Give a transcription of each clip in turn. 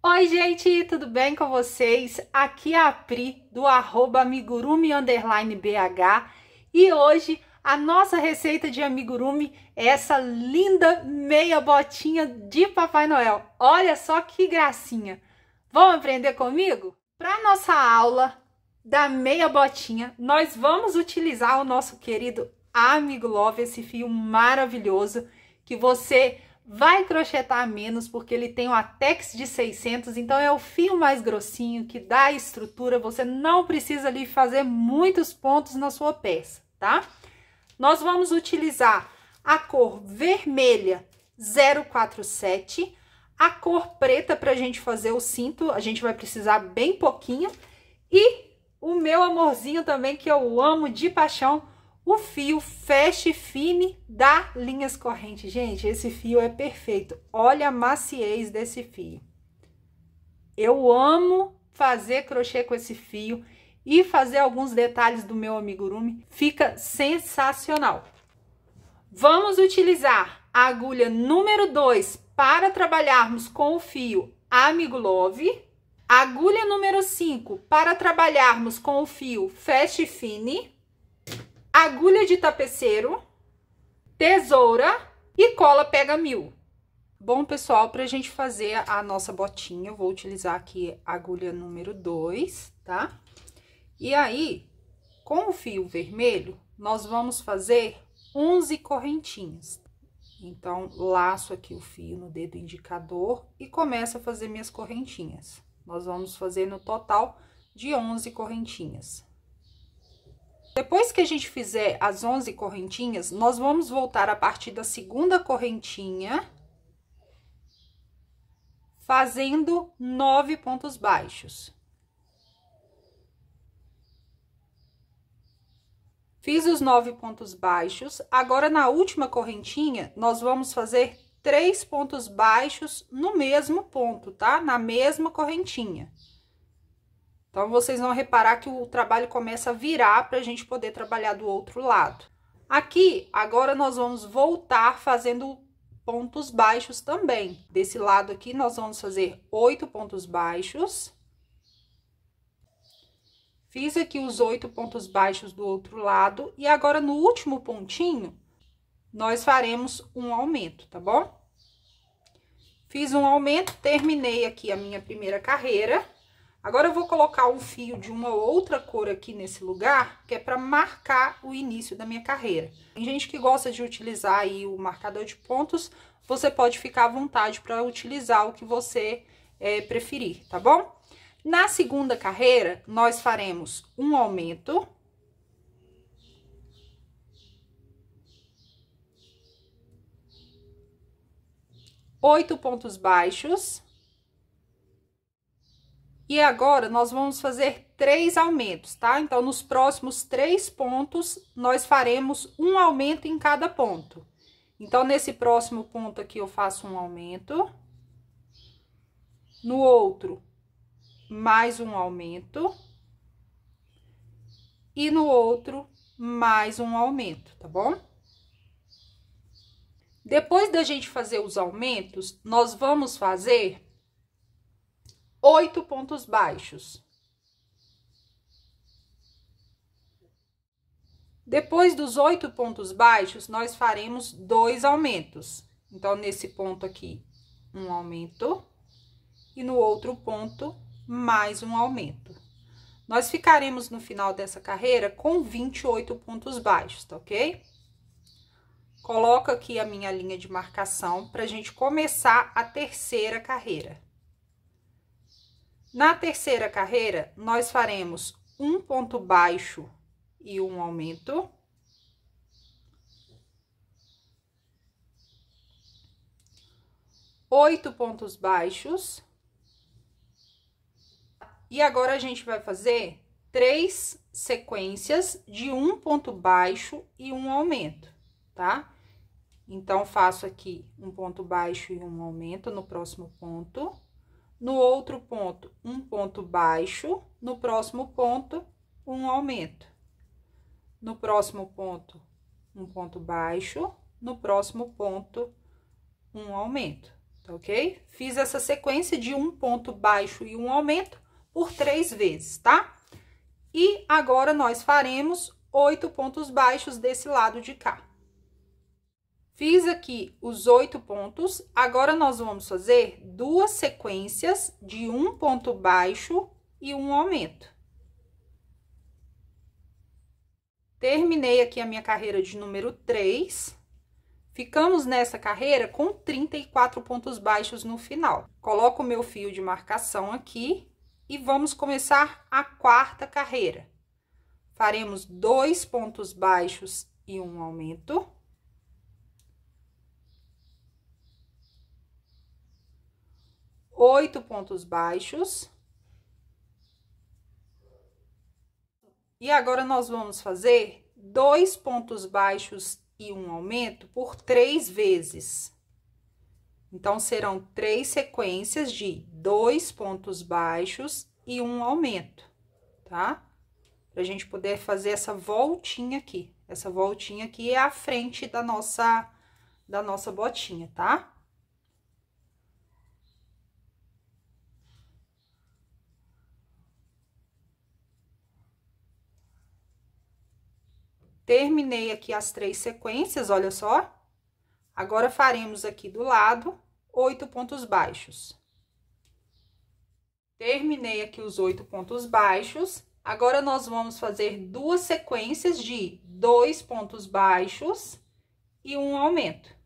Oi, gente, tudo bem com vocês? Aqui é a Pri, do @amigurumi_bh, e hoje a nossa receita de amigurumi é essa linda meia botinha de Papai Noel. Olha só que gracinha! Vamos aprender comigo? Para nossa aula da meia botinha, nós vamos utilizar o nosso querido Amigo Love, esse fio maravilhoso que você vai crochetar menos, porque ele tem um Atex de 600, então é o fio mais grossinho que dá estrutura, você não precisa ali fazer muitos pontos na sua peça, tá? Nós vamos utilizar a cor vermelha 047, a cor preta pra gente fazer o cinto, a gente vai precisar bem pouquinho, e o meu amorzinho também, que eu amo de paixão, o fio Fast Fine da Linhas Correntes. Gente, esse fio é perfeito. Olha a maciez desse fio. Eu amo fazer crochê com esse fio e fazer alguns detalhes do meu amigurumi. Fica sensacional. Vamos utilizar a agulha número 2 para trabalharmos com o fio Amigo Love. A agulha número 5 para trabalharmos com o fio Fast Fine. Agulha de tapeceiro, tesoura e cola pega mil. Bom, pessoal, para a gente fazer a nossa botinha, eu vou utilizar aqui a agulha número 2, tá? E aí, com o fio vermelho, nós vamos fazer 11 correntinhas. Então, laço aqui o fio no dedo indicador e começo a fazer minhas correntinhas. Nós vamos fazer no total de 11 correntinhas. Depois que a gente fizer as 11 correntinhas, nós vamos voltar a partir da segunda correntinha, fazendo 9 pontos baixos. Fiz os 9 pontos baixos, agora na última correntinha, nós vamos fazer 3 pontos baixos no mesmo ponto, tá? Na mesma correntinha. Então, vocês vão reparar que o trabalho começa a virar para a gente poder trabalhar do outro lado. Aqui, agora, nós vamos voltar fazendo pontos baixos também. Desse lado aqui, nós vamos fazer 8 pontos baixos. Fiz aqui os 8 pontos baixos do outro lado. E agora, no último pontinho, nós faremos um aumento, tá bom? Fiz um aumento, terminei aqui a minha primeira carreira. Agora, eu vou colocar um fio de uma outra cor aqui nesse lugar, que é para marcar o início da minha carreira. Tem gente que gosta de utilizar aí o marcador de pontos, você pode ficar à vontade para utilizar o que você preferir, tá bom? Na segunda carreira, nós faremos um aumento. Oito pontos baixos. E agora, nós vamos fazer 3 aumentos, tá? Então, nos próximos 3 pontos, nós faremos um aumento em cada ponto. Então, nesse próximo ponto aqui, eu faço um aumento. No outro, mais um aumento. E no outro, mais um aumento, tá bom? Depois da gente fazer os aumentos, nós vamos fazer 8 pontos baixos. Depois dos 8 pontos baixos, nós faremos 2 aumentos. Então, nesse ponto aqui, um aumento. E no outro ponto, mais um aumento. Nós ficaremos no final dessa carreira com 28 pontos baixos, tá ok? Coloco aqui a minha linha de marcação pra gente começar a terceira carreira. Na terceira carreira, nós faremos um ponto baixo e um aumento. Oito pontos baixos. E agora, a gente vai fazer 3 sequências de um ponto baixo e um aumento, tá? Então, faço aqui um ponto baixo e um aumento no próximo ponto. No outro ponto, um ponto baixo. No próximo ponto, um aumento. No próximo ponto, um ponto baixo. No próximo ponto, um aumento, ok? Fiz essa sequência de um ponto baixo e um aumento por 3 vezes, tá? E agora, nós faremos 8 pontos baixos desse lado de cá. Fiz aqui os 8 pontos, agora nós vamos fazer 2 sequências de um ponto baixo e um aumento. Terminei aqui a minha carreira de número 3. Ficamos nessa carreira com 34 pontos baixos no final. Coloco o meu fio de marcação aqui e vamos começar a 4ª carreira. Faremos 2 pontos baixos e um aumento. Oito pontos baixos. E agora, nós vamos fazer 2 pontos baixos e um aumento por 3 vezes. Então, serão 3 sequências de 2 pontos baixos e um aumento, tá? Pra gente poder fazer essa voltinha aqui. Essa voltinha aqui é a frente da nossa botinha, tá? Terminei aqui as 3 sequências, olha só. Agora, faremos aqui do lado 8 pontos baixos. Terminei aqui os 8 pontos baixos. Agora, nós vamos fazer 2 sequências de 2 pontos baixos e um aumento.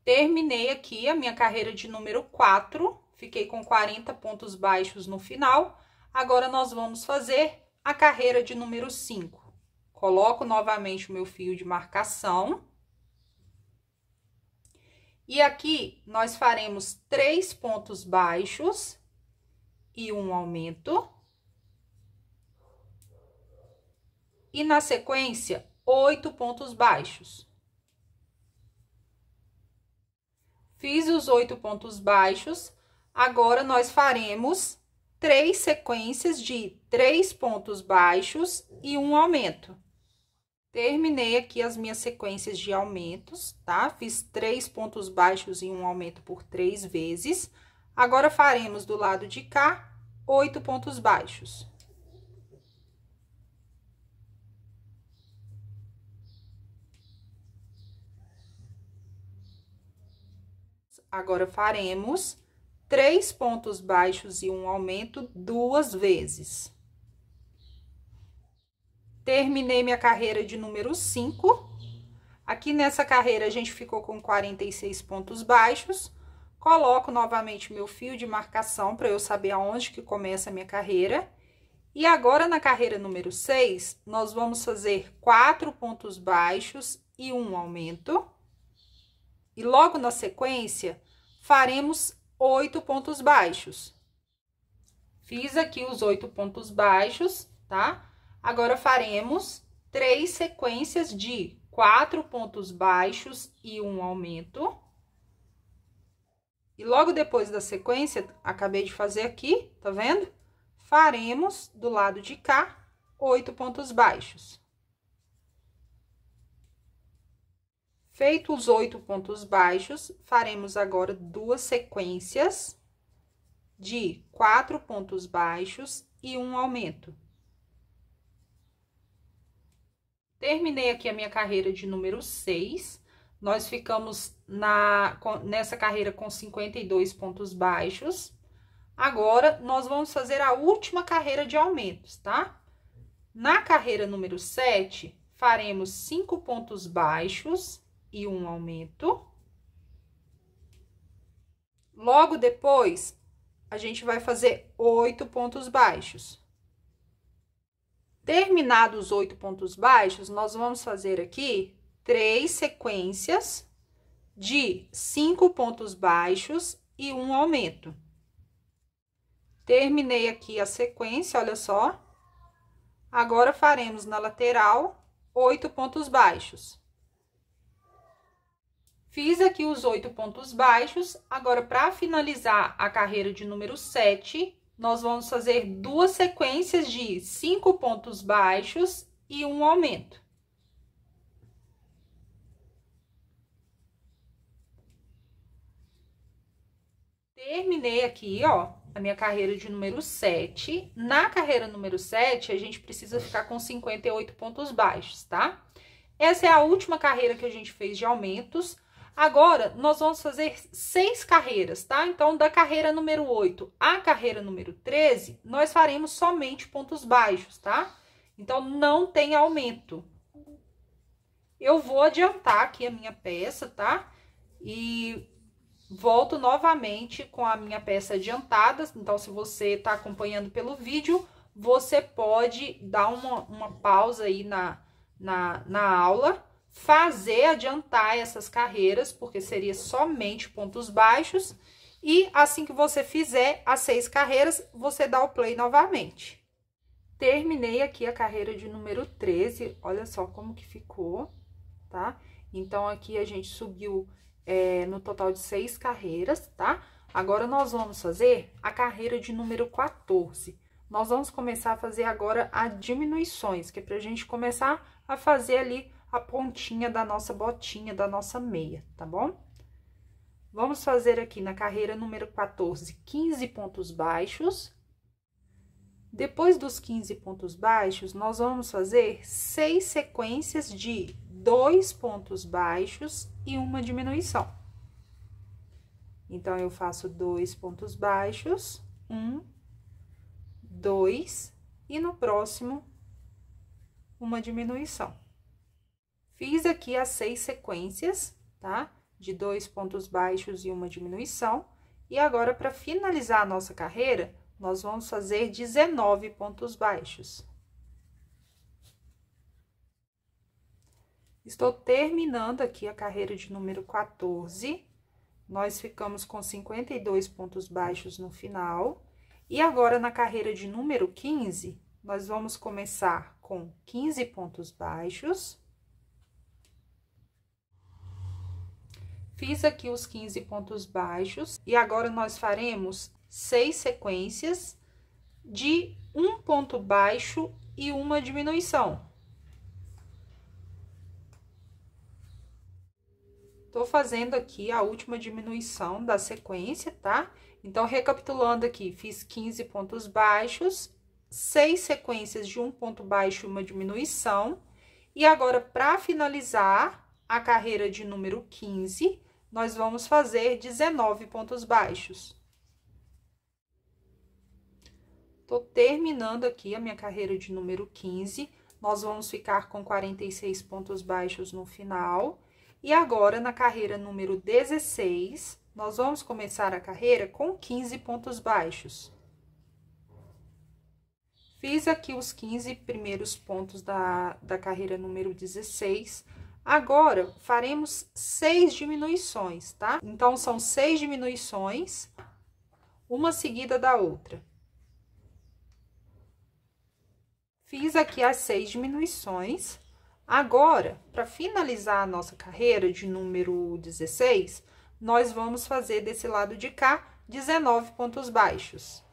Terminei aqui a minha carreira de número 4. Fiquei com 40 pontos baixos no final. Agora, nós vamos fazer a carreira de número 5. Coloco novamente o meu fio de marcação. E aqui, nós faremos 3 pontos baixos e um aumento. E na sequência, 8 pontos baixos. Fiz os 8 pontos baixos. Agora, nós faremos 3 sequências de 3 pontos baixos e um aumento. Terminei aqui as minhas sequências de aumentos, tá? Fiz 3 pontos baixos e um aumento por 3 vezes. Agora, faremos do lado de cá 8 pontos baixos. Agora, faremos 3 pontos baixos e um aumento 2 vezes. Terminei minha carreira de número 5. Aqui nessa carreira, a gente ficou com 46 pontos baixos. Coloco novamente meu fio de marcação para eu saber aonde que começa a minha carreira. E agora, na carreira número 6, nós vamos fazer 4 pontos baixos e um aumento. E logo na sequência, faremos 8 pontos baixos. Fiz aqui os 8 pontos baixos, tá? Agora, faremos 3 sequências de 4 pontos baixos e um aumento. E logo depois da sequência, acabei de fazer aqui, tá vendo? Faremos do lado de cá 8 pontos baixos. Feito os 8 pontos baixos, faremos agora 2 sequências de 4 pontos baixos e um aumento. Terminei aqui a minha carreira de número 6. Nós ficamos nessa carreira com 52 pontos baixos. Agora, nós vamos fazer a última carreira de aumentos, tá? Na carreira número 7, faremos 5 pontos baixos e um aumento. Logo depois, a gente vai fazer 8 pontos baixos. Terminados os 8 pontos baixos, nós vamos fazer aqui 3 sequências de 5 pontos baixos e um aumento. Terminei aqui a sequência, olha só. Agora, faremos na lateral 8 pontos baixos. Fiz aqui os 8 pontos baixos. Agora, para finalizar a carreira de número 7, nós vamos fazer 2 sequências de 5 pontos baixos e um aumento. Terminei aqui, ó, a minha carreira de número 7. Na carreira número 7, a gente precisa ficar com 58 pontos baixos, tá? Essa é a última carreira que a gente fez de aumentos. Agora, nós vamos fazer 6 carreiras, tá? Então, da carreira número 8 à carreira número 13, nós faremos somente pontos baixos, tá? Então, não tem aumento. Eu vou adiantar aqui a minha peça, tá? E volto novamente com a minha peça adiantada. Então, se você tá acompanhando pelo vídeo, você pode dar uma pausa aí na aula, adiantar essas carreiras, porque seria somente pontos baixos, e assim que você fizer as 6 carreiras, você dá o play novamente. Terminei aqui a carreira de número 13, olha só como que ficou, tá? Então, aqui a gente subiu no total de 6 carreiras, tá? Agora, nós vamos fazer a carreira de número 14. Nós vamos começar a fazer agora as diminuições, que é pra gente começar a fazer ali a pontinha da nossa botinha, da nossa meia, tá bom? Vamos fazer aqui na carreira número 14, 15 pontos baixos. Depois dos 15 pontos baixos, nós vamos fazer 6 sequências de 2 pontos baixos e uma diminuição. Então, eu faço 2 pontos baixos, 1, 2, e no próximo, uma diminuição. Fiz aqui as 6 sequências, tá? De 2 pontos baixos e uma diminuição. E agora, para finalizar a nossa carreira, nós vamos fazer 19 pontos baixos. Estou terminando aqui a carreira de número 14. Nós ficamos com 52 pontos baixos no final. E agora, na carreira de número 15, nós vamos começar com 15 pontos baixos. Fiz aqui os 15 pontos baixos. E agora, nós faremos 6 sequências de 1 ponto baixo e uma diminuição. Tô fazendo aqui a última diminuição da sequência, tá? Então, recapitulando aqui, fiz 15 pontos baixos, 6 sequências de 1 ponto baixo e uma diminuição. E agora, para finalizar a carreira de número 15, nós vamos fazer 19 pontos baixos. Tô terminando aqui a minha carreira de número 15, nós vamos ficar com 46 pontos baixos no final. E agora, na carreira número 16, nós vamos começar a carreira com 15 pontos baixos. Fiz aqui os 15 primeiros pontos da carreira número 16. Agora, faremos 6 diminuições, tá? Então, são 6 diminuições, uma seguida da outra. Fiz aqui as 6 diminuições. Agora, para finalizar a nossa carreira de número 16, nós vamos fazer desse lado de cá 19 pontos baixos.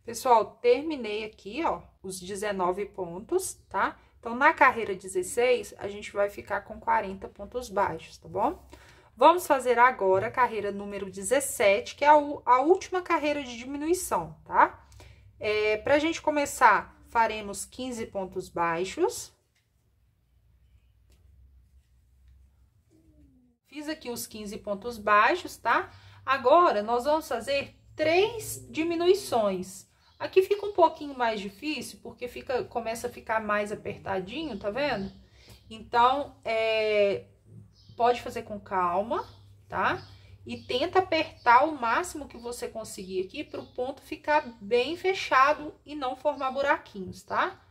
Pessoal, terminei aqui, ó, os 19 pontos, tá? Então, na carreira 16, a gente vai ficar com 40 pontos baixos, tá bom? Vamos fazer agora a carreira número 17, que é a última carreira de diminuição, tá? Pra gente começar, faremos 15 pontos baixos. Fiz aqui os 15 pontos baixos, tá? Agora, nós vamos fazer 3 diminuições. Aqui fica um pouquinho mais difícil, porque começa a ficar mais apertadinho, tá vendo? Então, pode fazer com calma, tá? E tenta apertar o máximo que você conseguir aqui para o ponto ficar bem fechado e não formar buraquinhos, tá?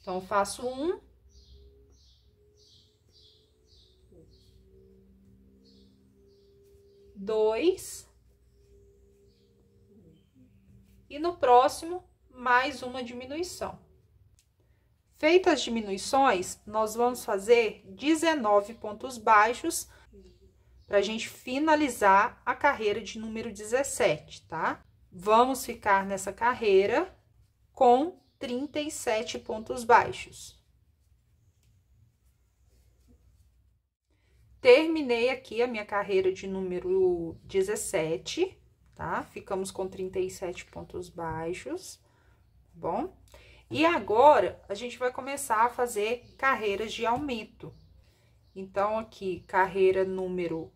Então, faço 1. Dois. E no próximo, mais uma diminuição. Feitas as diminuições, nós vamos fazer 19 pontos baixos para a gente finalizar a carreira de número 17, tá? Vamos ficar nessa carreira com 37 pontos baixos. terminei aqui a minha carreira de número 17, tá? Ficamos com 37 pontos baixos, tá bom? E agora, a gente vai começar a fazer carreiras de aumento. Então, aqui, carreira número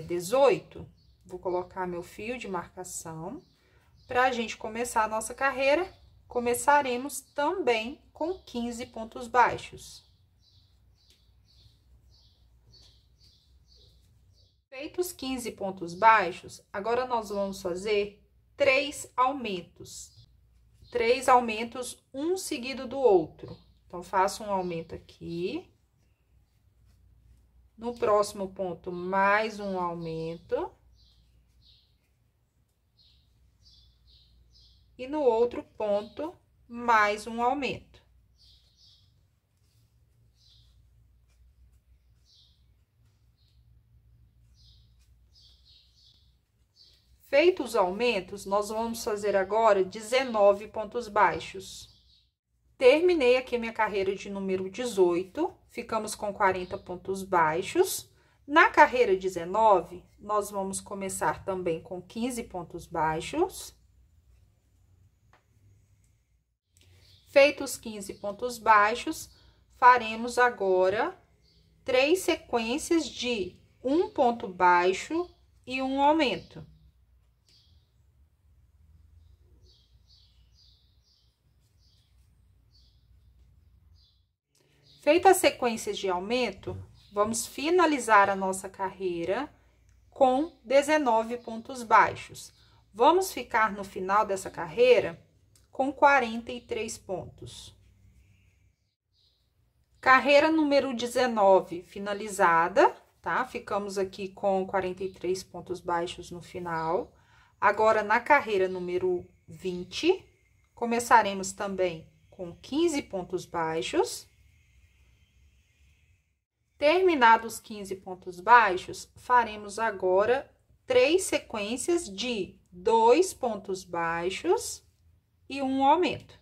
18, vou colocar meu fio de marcação. Para a gente começar a nossa carreira, começaremos também com 15 pontos baixos. Feitos 15 pontos baixos, agora nós vamos fazer 3 aumentos. 3 aumentos, um seguido do outro. Então, faço um aumento aqui. No próximo ponto, mais um aumento. E no outro ponto, mais um aumento. Feitos os aumentos, nós vamos fazer agora 19 pontos baixos. Terminei aqui minha carreira de número 18, ficamos com 40 pontos baixos. Na carreira 19, nós vamos começar também com 15 pontos baixos. Feitos 15 pontos baixos, faremos agora 3 sequências de um ponto baixo e um aumento. Feita as sequências de aumento, vamos finalizar a nossa carreira com 19 pontos baixos. Vamos ficar no final dessa carreira com 43 pontos. Carreira número 19 finalizada, tá? Ficamos aqui com 43 pontos baixos no final. Agora, na carreira número 20, começaremos também com 15 pontos baixos. Terminados os 15 pontos baixos, faremos agora 3 sequências de 2 pontos baixos e um aumento.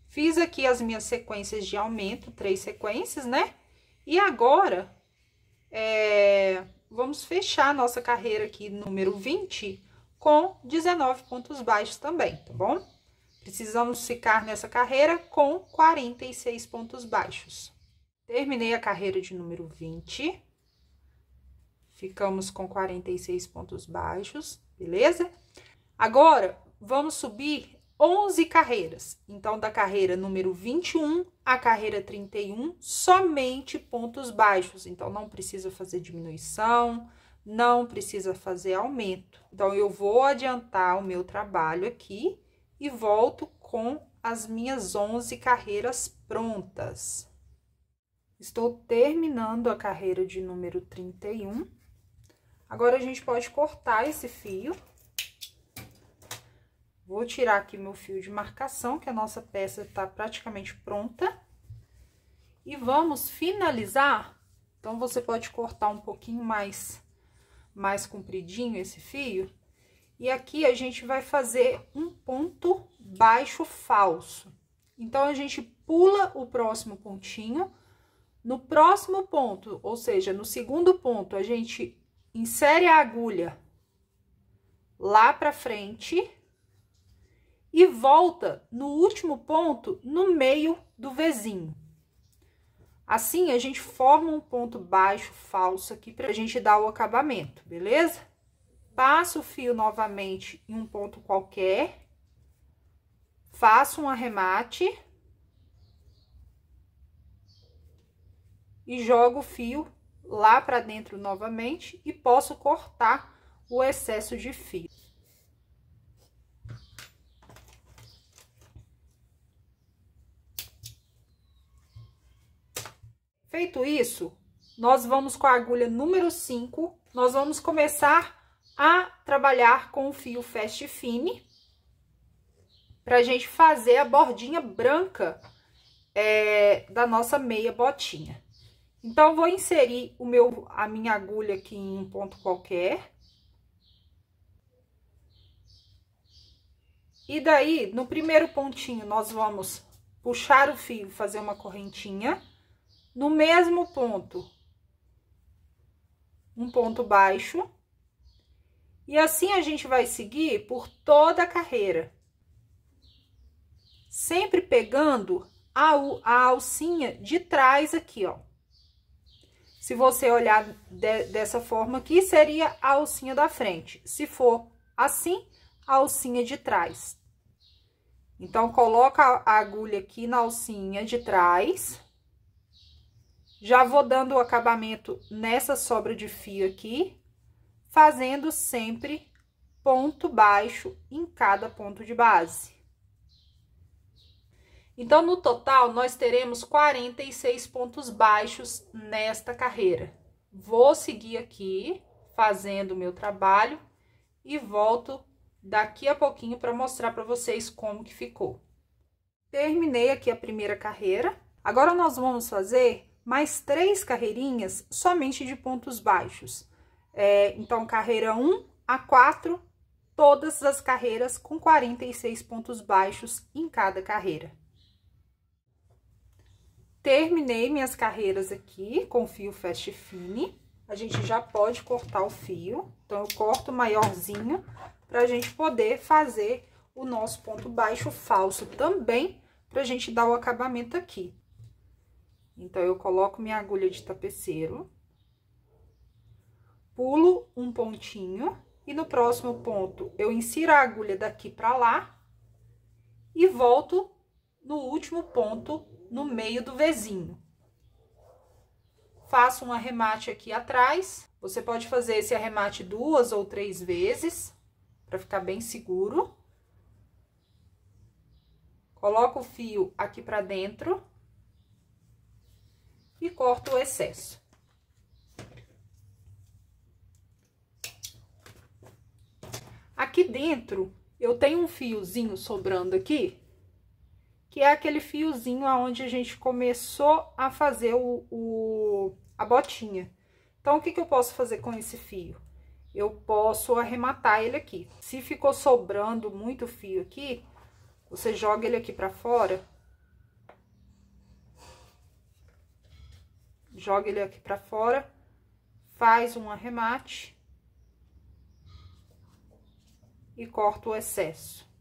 Fiz aqui as minhas sequências de aumento, 3 sequências, né? E agora, vamos fechar a nossa carreira aqui, número 20, com 19 pontos baixos também, tá bom? Precisamos ficar nessa carreira com 46 pontos baixos. Terminei a carreira de número 20. Ficamos com 46 pontos baixos, beleza? Agora, vamos subir 11 carreiras. Então, da carreira número 21 à carreira 31, somente pontos baixos. Então, não precisa fazer diminuição, não precisa fazer aumento. Então, eu vou adiantar o meu trabalho aqui e volto com as minhas 11 carreiras prontas. Estou terminando a carreira de número 31. Agora, a gente pode cortar esse fio. Vou tirar aqui meu fio de marcação, que a nossa peça tá praticamente pronta. E vamos finalizar. Então, você pode cortar um pouquinho mais compridinho esse fio. E aqui a gente vai fazer um ponto baixo falso. Então, a gente pula o próximo pontinho. No próximo ponto, ou seja, no segundo ponto, a gente insere a agulha lá pra frente e volta no último ponto, no meio do Vzinho. Assim, a gente forma um ponto baixo falso aqui pra gente dar o acabamento, beleza? Passo o fio novamente em um ponto qualquer, faço um arremate e jogo o fio lá pra dentro novamente e posso cortar o excesso de fio. Feito isso, nós vamos com a agulha número 5, nós vamos começar a trabalhar com o fio Fast Fine, pra gente fazer a bordinha branca da nossa meia botinha. Então, vou inserir a minha agulha aqui em um ponto qualquer. E daí, no primeiro pontinho, nós vamos puxar o fio, fazer uma correntinha. No mesmo ponto, um ponto baixo. E assim a gente vai seguir por toda a carreira. Sempre pegando a alcinha de trás aqui, ó. Se você olhar dessa forma aqui, seria a alcinha da frente. Se for assim, a alcinha de trás. Então, coloca a agulha aqui na alcinha de trás. Já vou dando o acabamento nessa sobra de fio aqui, fazendo sempre ponto baixo em cada ponto de base. Então, no total, nós teremos 46 pontos baixos nesta carreira. Vou seguir aqui, fazendo o meu trabalho, e volto daqui a pouquinho para mostrar para vocês como que ficou. Terminei aqui a primeira carreira. Agora, nós vamos fazer mais 3 carreirinhas somente de pontos baixos. Então, carreira 1 a 4, todas as carreiras com 46 pontos baixos em cada carreira. Terminei minhas carreiras aqui com fio Fast Fine. A gente já pode cortar o fio. Então, eu corto maiorzinho pra gente poder fazer o nosso ponto baixo falso também, pra gente dar o acabamento aqui. Então, eu coloco minha agulha de tapeceiro, pulo um pontinho e no próximo ponto eu insiro a agulha daqui pra lá e volto no último ponto no meio do Vzinho. Faço um arremate aqui atrás. Você pode fazer esse arremate 2 ou 3 vezes, para ficar bem seguro. Coloco o fio aqui para dentro e corto o excesso. Aqui dentro, eu tenho um fiozinho sobrando aqui, que é aquele fiozinho aonde a gente começou a fazer a botinha. Então, o que eu posso fazer com esse fio? Eu posso arrematar ele aqui. Se ficou sobrando muito fio aqui, você joga ele aqui pra fora. Joga ele aqui pra fora, faz um arremate e corta o excesso.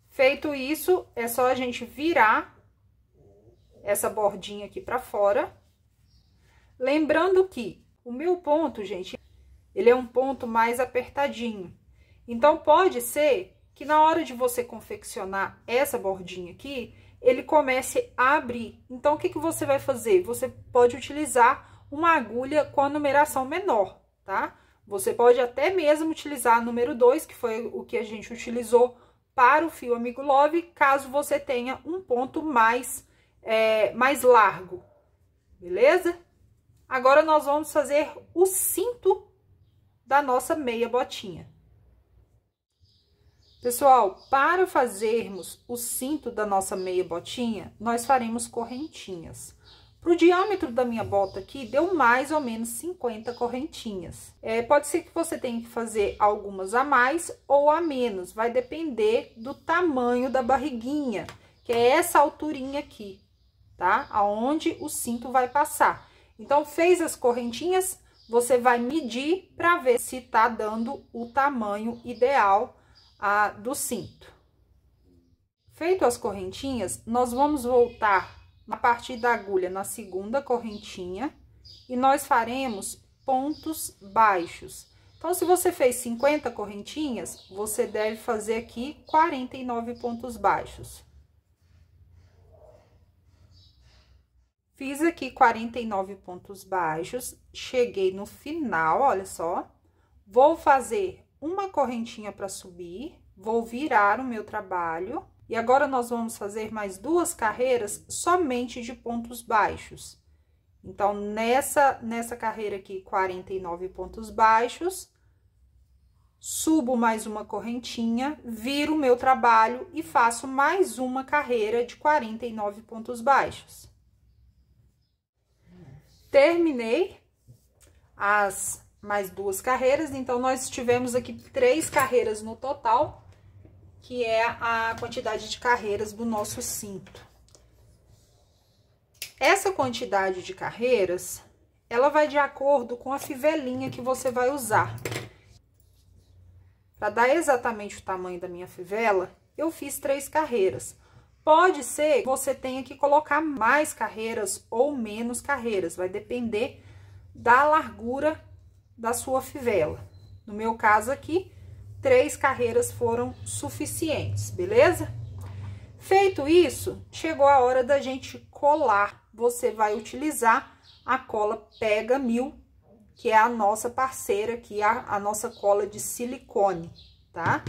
Feito isso, é só a gente virar essa bordinha aqui pra fora. Lembrando que o meu ponto, gente, ele é um ponto mais apertadinho. Então, pode ser que na hora de você confeccionar essa bordinha aqui, ele comece a abrir. Então, o que você vai fazer? Você pode utilizar uma agulha com a numeração menor, tá? Você pode até mesmo utilizar a número 2, que foi o que a gente utilizou para o fio Amigo Love, caso você tenha um ponto mais largo, beleza? Agora, nós vamos fazer o cinto da nossa meia botinha. Pessoal, para fazermos o cinto da nossa meia botinha, nós faremos correntinhas. Pro diâmetro da minha bota aqui, deu mais ou menos 50 correntinhas. Pode ser que você tenha que fazer algumas a mais ou a menos, vai depender do tamanho da barriguinha, que é essa alturinha aqui, tá? Aonde o cinto vai passar. Então, fez as correntinhas, você vai medir para ver se tá dando o tamanho ideal do cinto. Feito as correntinhas, nós vamos voltar a partir da agulha na segunda correntinha e nós faremos pontos baixos. Então, se você fez 50 correntinhas, você deve fazer aqui 49 pontos baixos. Fiz aqui 49 pontos baixos, cheguei no final, olha só. Vou fazer uma correntinha para subir, vou virar o meu trabalho. E agora, nós vamos fazer mais 2 carreiras somente de pontos baixos. Então, nessa carreira aqui, 49 pontos baixos, subo mais uma correntinha, viro o meu trabalho e faço mais uma carreira de 49 pontos baixos. terminei as mais 2 carreiras, então nós tivemos aqui 3 carreiras no total, que é a quantidade de carreiras do nosso cinto. Essa quantidade de carreiras, ela vai de acordo com a fivelinha que você vai usar. Para dar exatamente o tamanho da minha fivela, eu fiz 3 carreiras. Pode ser que você tenha que colocar mais carreiras ou menos carreiras, vai depender da largura da sua fivela. No meu caso aqui, 3 carreiras foram suficientes, beleza? Feito isso, chegou a hora da gente colar. Você vai utilizar a cola Pega 1000, que é a nossa parceira aqui, a nossa cola de silicone, tá?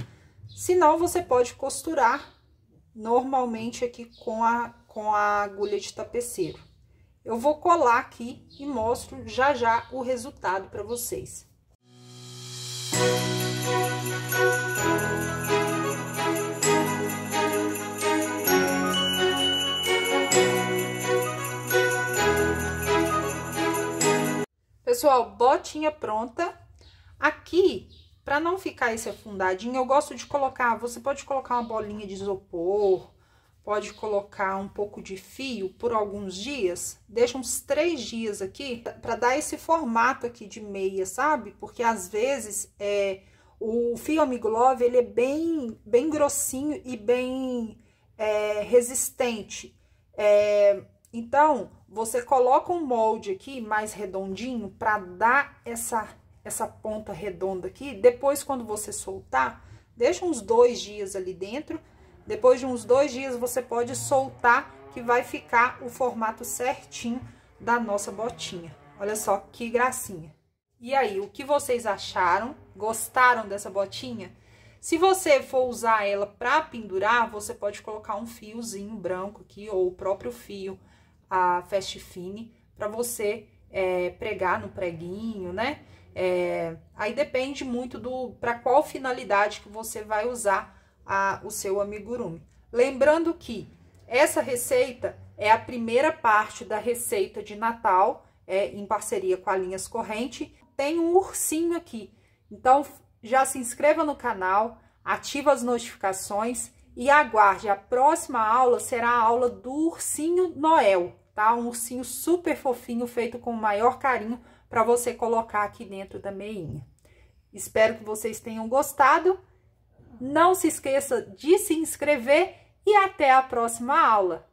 Senão, você pode costurar normalmente aqui com a agulha de tapeceiro. Eu vou colar aqui e mostro já já o resultado para vocês. Pessoal, botinha pronta. Aqui, para não ficar esse afundadinho, eu gosto de colocar, você pode colocar uma bolinha de isopor, pode colocar um pouco de fio por alguns dias, deixa uns 3 dias aqui, para dar esse formato aqui de meia, sabe? Porque às vezes, o fio Amigo Love, ele é bem grossinho e bem resistente. Então, você coloca um molde aqui mais redondinho para dar essa ponta redonda aqui. Depois, quando você soltar, deixa uns 2 dias ali dentro. Depois de uns 2 dias, você pode soltar, que vai ficar o formato certinho da nossa botinha. Olha só que gracinha. E aí, o que vocês acharam? Gostaram dessa botinha? Se você for usar ela para pendurar, você pode colocar um fiozinho branco aqui, ou o próprio fio, a Fast Fine, para você pregar no preguinho, né? Aí depende muito para qual finalidade que você vai usar o seu amigurumi. Lembrando que essa receita é a primeira parte da receita de Natal, em parceria com a Linhas Corrente. Tem um ursinho aqui, então já se inscreva no canal, ativa as notificações e aguarde. A próxima aula será a aula do ursinho Noel, tá? Um ursinho super fofinho, feito com o maior carinho, para você colocar aqui dentro da meinha. Espero que vocês tenham gostado. Não se esqueça de se inscrever e até a próxima aula.